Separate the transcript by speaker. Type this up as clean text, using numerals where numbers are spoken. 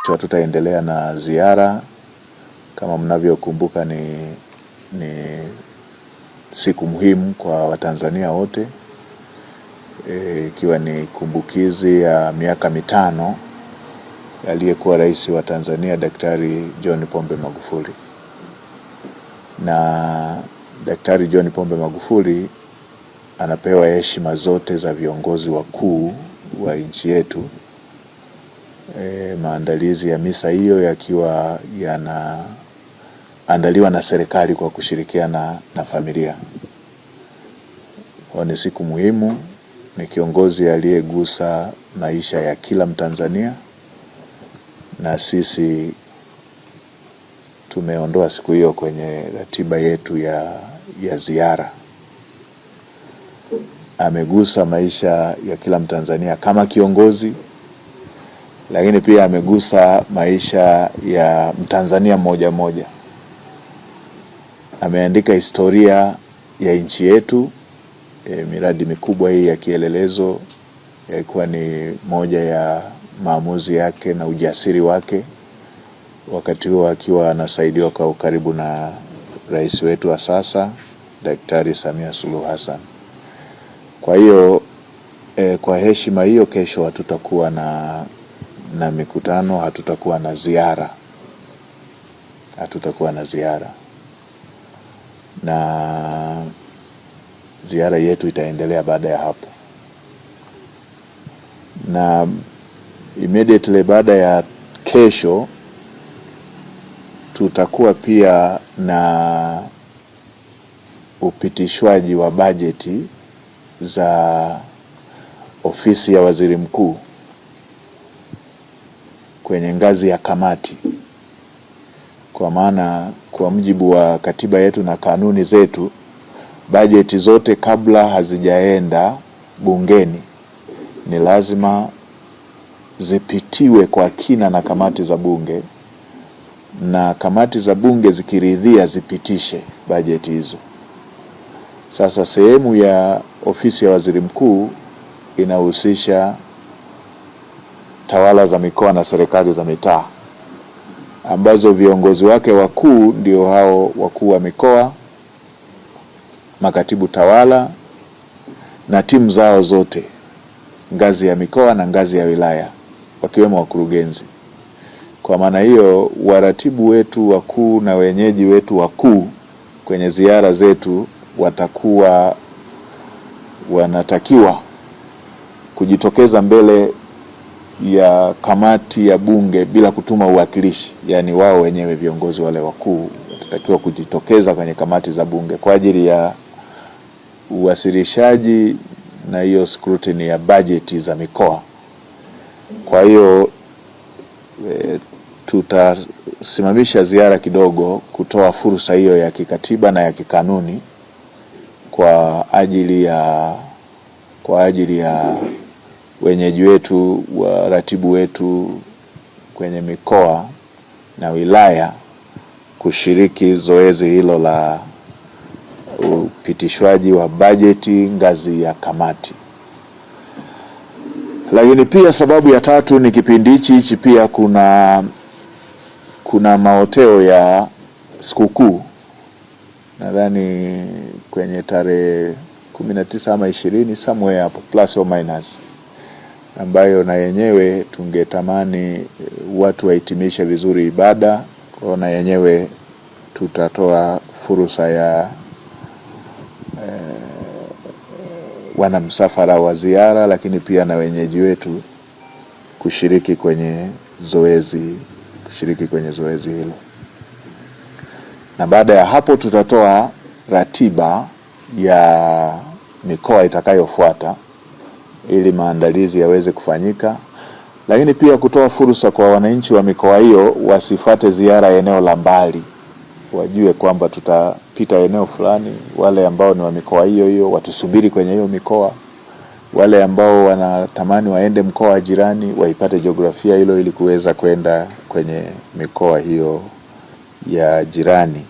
Speaker 1: Tutaendelea na ziara. Kama mnavyokumbuka, ni siku muhimu kwa Watanzania wote, ikiwa ni kumbukizi ya miaka 5 aliyekuwa rais wa Tanzania Daktari John Pombe Magufuli. Na Daktari John Pombe Magufuli anapewa heshima zote za viongozi wakuu wa nchi yetu. Maandalizi ya misa hiyo yakiwa yanaandaliwa na serikali kwa kushirikiana na familia. Ni siku muhimu, ni kiongozi aliyegusa maisha ya kila Mtanzania, na sisi tumeondoa siku hiyo kwenye ratiba yetu ya ziara. Amegusa maisha ya kila Mtanzania kama kiongozi, lakini pia amegusa maisha ya Mtanzania mmoja mmoja. Ameandika historia ya nchi yetu. Miradi mikubwa hii ya kielelezo ilikuwa ni moja ya maamuzi yake na ujasiri wake, wakati huo akiwa anasaidiwa kwa ukaribu na rais wetu wa sasa Daktari Samia Suluhu Hassan. Kwa hiyo kwa heshima hiyo, kesho hatutakuwa na mikutano, hatutakuwa na ziara, na ziara yetu itaendelea baada ya hapo. Na immediately baada ya kesho tutakuwa pia na upitishwaji wa bajeti za ofisi ya waziri mkuu kwenye ngazi ya kamati, kwa maana kwa mujibu wa katiba yetu na kanuni zetu, bajeti zote kabla hazijaenda bungeni ni lazima zipitiwe kwa kina na kamati za bunge, na kamati za bunge zikiridhia zipitishe bajeti hizo. Sasa sehemu ya ofisi ya waziri mkuu inahusisha tawala za mikoa na serikali za mitaa, ambazo viongozi wake wakuu ndio hao wakuu wa mikoa, makatibu tawala na timu zao zote ngazi ya mikoa na ngazi ya wilaya, wakiwemo wakurugenzi. Kwa maana hiyo, waratibu wetu wakuu na wenyeji wetu wakuu kwenye ziara zetu watakuwa wanatakiwa kujitokeza mbele ya kamati ya bunge bila kutuma uwakilishi. Yani wao wenyewe viongozi wale wakuu watatakiwa kujitokeza kwenye kamati za bunge kwa ajili ya uwasilishaji na hiyo scrutiny ya bajeti za mikoa. Kwa hiyo tutasimamisha ziara kidogo kutoa fursa hiyo ya kikatiba na ya kikanuni kwa ajili ya wenyeji wetu, waratibu wetu kwenye mikoa na wilaya kushiriki zoezi hilo la upitishwaji wa bajeti ngazi ya kamati. Lakini pia sababu ya tatu ni kipindi hichi pia kuna maoteo ya sikukuu, nadhani kwenye tarehe 19 ama 20 somewhere hapo plus or minus, ambayo na yenyewe tungetamani watu wahitimishe vizuri ibada. Kwa na yenyewe tutatoa fursa ya wana msafara wa ziara, lakini pia na wenyeji wetu kushiriki kwenye zoezi hilo. Na baada ya hapo tutatoa ratiba ya mikoa itakayofuata ili maandalizi yaweze kufanyika, lakini pia kutoa fursa kwa wananchi wa mikoa hiyo wasifate ziara eneo la mbali, wajue kwamba tutapita eneo fulani. Wale ambao ni wa mikoa hiyo watusubiri kwenye hiyo mikoa, wale ambao wanatamani waende mkoa jirani waipate jiografia hilo ili kuweza kwenda kwenye mikoa hiyo ya jirani.